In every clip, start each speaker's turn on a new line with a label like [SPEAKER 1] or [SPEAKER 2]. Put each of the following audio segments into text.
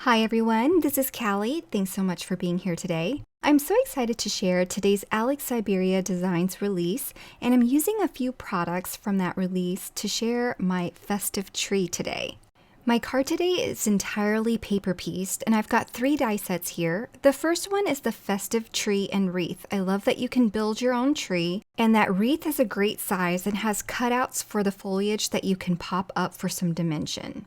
[SPEAKER 1] Hi everyone, this is Caly. Thanks so much for being here today. I'm so excited to share today's Syberia Designs release, and I'm using a few products from that release to share my festive tree today. My card today is entirely paper pieced, and I've got 3 die sets here. The first one is the Festive Tree and Wreath. I love that you can build your own tree, and that wreath is a great size and has cutouts for the foliage that you can pop up for some dimension.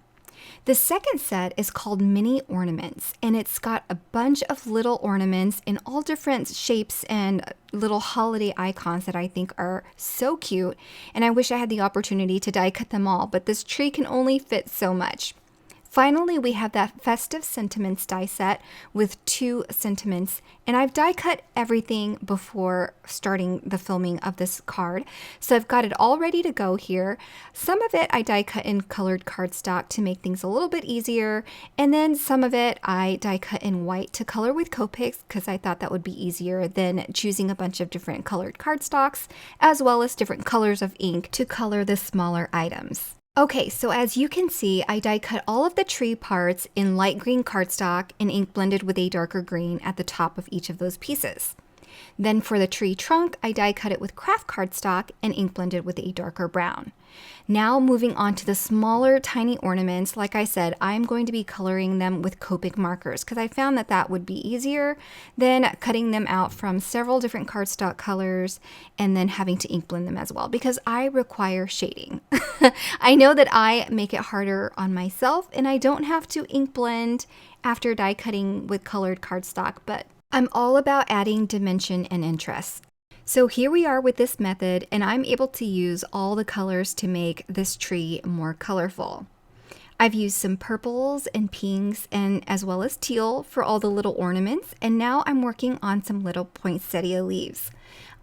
[SPEAKER 1] The second set is called Mini Ornaments, and it's got a bunch of little ornaments in all different shapes and little holiday icons that I think are so cute, and I wish I had the opportunity to die cut them all, but this tree can only fit so much. Finally, we have that Festive Sentiments die set with 2 sentiments, and I've die cut everything before starting the filming of this card. So I've got it all ready to go here. Some of it I die cut in colored cardstock to make things a little bit easier, and then some of it I die cut in white to color with Copics because I thought that would be easier than choosing a bunch of different colored cardstocks, as well as different colors of ink to color the smaller items. Okay, so as you can see, I die cut all of the tree parts in light green cardstock and ink blended with a darker green at the top of each of those pieces. Then for the tree trunk, I die cut it with craft cardstock and ink blended with a darker brown. Now moving on to the smaller tiny ornaments, like I said, I'm going to be coloring them with Copic markers because I found that that would be easier than cutting them out from several different cardstock colors and then having to ink blend them as well because I require shading. I know that I make it harder on myself and I don't have to ink blend after die cutting with colored cardstock, but I'm all about adding dimension and interest. So here we are with this method, and I'm able to use all the colors to make this tree more colorful. I've used some purples and pinks and as well as teal for all the little ornaments, and now I'm working on some little poinsettia leaves.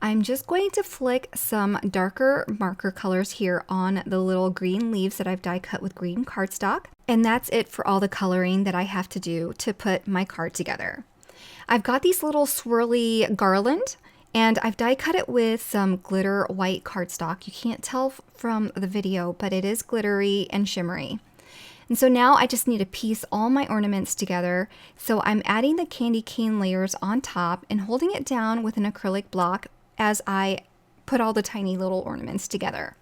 [SPEAKER 1] I'm just going to flick some darker marker colors here on the little green leaves that I've die cut with green cardstock, and that's it for all the coloring that I have to do to put my card together. I've got these little swirly garland, and I've die cut it with some glitter white cardstock. You can't tell from the video, but it is glittery and shimmery. And so now I just need to piece all my ornaments together. So I'm adding the candy cane layers on top and holding it down with an acrylic block as I put all the tiny little ornaments together.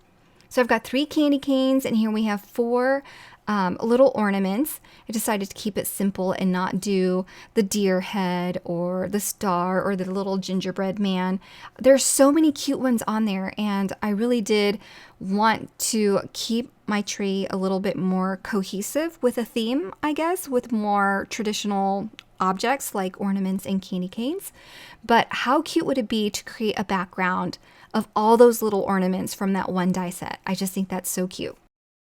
[SPEAKER 1] So I've got 3 candy canes, and here we have 4 little ornaments. I decided to keep it simple and not do the deer head or the star or the little gingerbread man. There's so many cute ones on there, and I really did want to keep my tree a little bit more cohesive with a theme, I guess, with more traditional objects like ornaments and candy canes. But how cute would it be to create a background of all those little ornaments from that one die set? I just think that's so cute.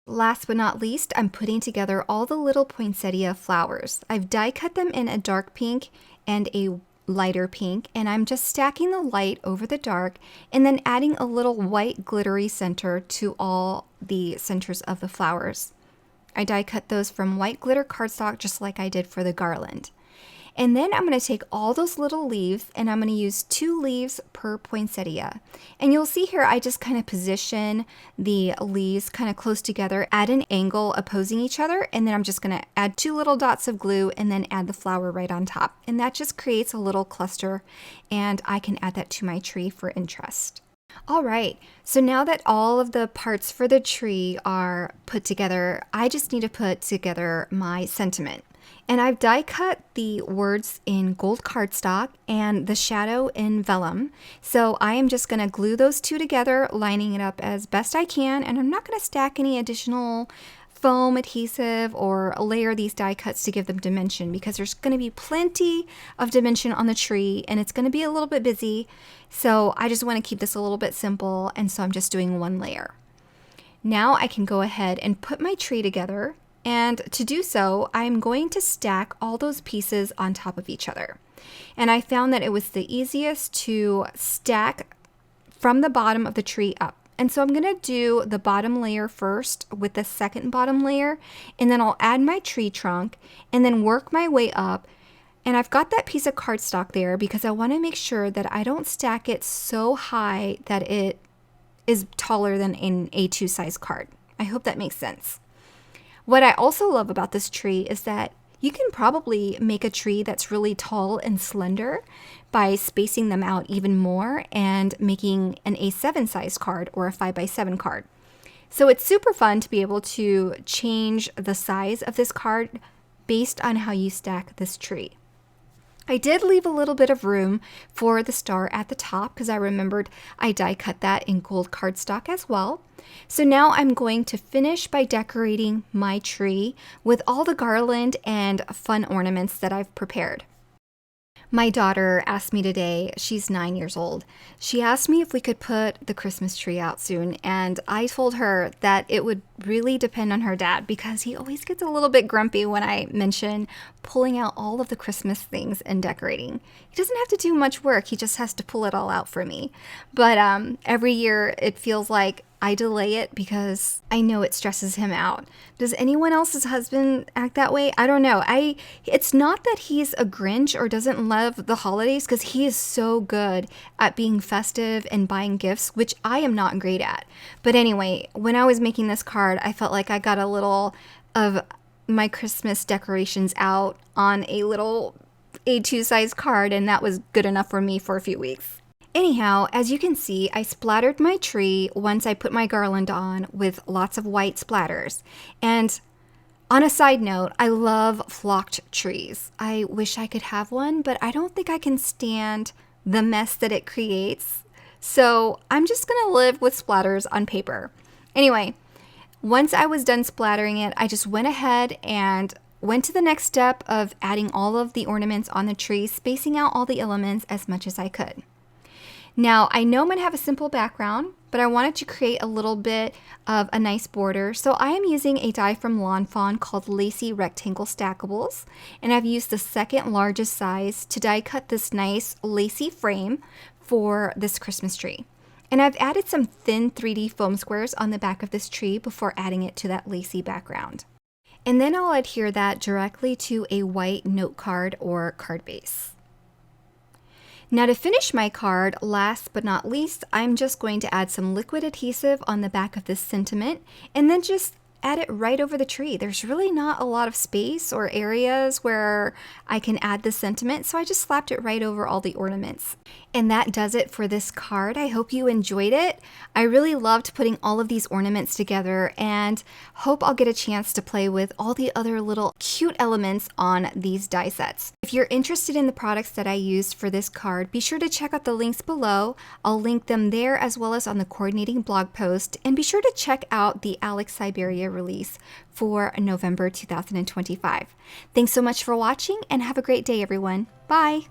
[SPEAKER 1] Last but not least, I'm putting together all the little poinsettia flowers. I've die cut them in a dark pink and a lighter pink, and I'm just stacking the light over the dark and then adding a little white glittery center to all the centers of the flowers. I die cut those from white glitter cardstock just like I did for the garland. And then I'm going to take all those little leaves and I'm going to use 2 leaves per poinsettia. And you'll see here I just kind of position the leaves kind of close together at an angle opposing each other. And then I'm just going to add 2 little dots of glue and then add the flower right on top. And that just creates a little cluster, and I can add that to my tree for interest. All right, so now that all of the parts for the tree are put together, I just need to put together my sentiment. And I've die cut the words in gold cardstock and the shadow in vellum. So I am just going to glue those 2 together, lining it up as best I can. And I'm not going to stack any additional foam adhesive or layer these die cuts to give them dimension because there's going to be plenty of dimension on the tree and it's going to be a little bit busy. So I just want to keep this a little bit simple. And so I'm just doing 1 layer. Now I can go ahead and put my tree together. And to do so, I'm going to stack all those pieces on top of each other. And I found that it was the easiest to stack from the bottom of the tree up. And so I'm going to do the bottom layer first with the second bottom layer, and then I'll add my tree trunk and then work my way up. And I've got that piece of cardstock there because I want to make sure that I don't stack it so high that it is taller than an A2 size card. I hope that makes sense. What I also love about this tree is that You can probably make a tree that's really tall and slender by spacing them out even more and making an A7 size card or a 5x7 card. So it's super fun to be able to change the size of this card based on how you stack this tree. I did leave a little bit of room for the star at the top because I remembered I die cut that in gold cardstock as well. So now I'm going to finish by decorating my tree with all the garland and fun ornaments that I've prepared. My daughter asked me today, she's 9 years old, she asked me if we could put the Christmas tree out soon, and I told her that it would really depend on her dad because he always gets a little bit grumpy when I mention pulling out all of the Christmas things and decorating. He doesn't have to do much work, he just has to pull it all out for me. But every year it feels like I delay it because I know it stresses him out. Does anyone else's husband act that way? I don't know. It's not that he's a Grinch or doesn't love the holidays, because he is so good at being festive and buying gifts, which I am not great at. But anyway, when I was making this card, I felt like I got a little of my Christmas decorations out on a little A2 size card, and that was good enough for me for a few weeks. Anyhow, as you can see, I splattered my tree once I put my garland on with lots of white splatters. And on a side note, I love flocked trees. I wish I could have one, but I don't think I can stand the mess that it creates. So I'm just gonna live with splatters on paper. Anyway, once I was done splattering it, I just went ahead and went to the next step of adding all of the ornaments on the tree, spacing out all the elements as much as I could. Now, I know I'm going to have a simple background, but I wanted to create a little bit of a nice border. So I am using a die from Lawn Fawn called Lacy Rectangle Stackables, and I've used the second largest size to die cut this nice lacy frame for this Christmas tree. And I've added some thin 3D foam squares on the back of this tree before adding it to that lacy background. And then I'll adhere that directly to a white note card or card base. Now to finish my card, last but not least, I'm just going to add some liquid adhesive on the back of this sentiment and then just add it right over the tree. There's really not a lot of space or areas where I can add the sentiment, so I just slapped it right over all the ornaments. And that does it for this card. I hope you enjoyed it. I really loved putting all of these ornaments together and hope I'll get a chance to play with all the other little cute elements on these die sets. If you're interested in the products that I used for this card, be sure to check out the links below. I'll link them there as well as on the coordinating blog post, and be sure to check out the Syberia release for November 2025. Thanks so much for watching and have a great day, everyone. Bye!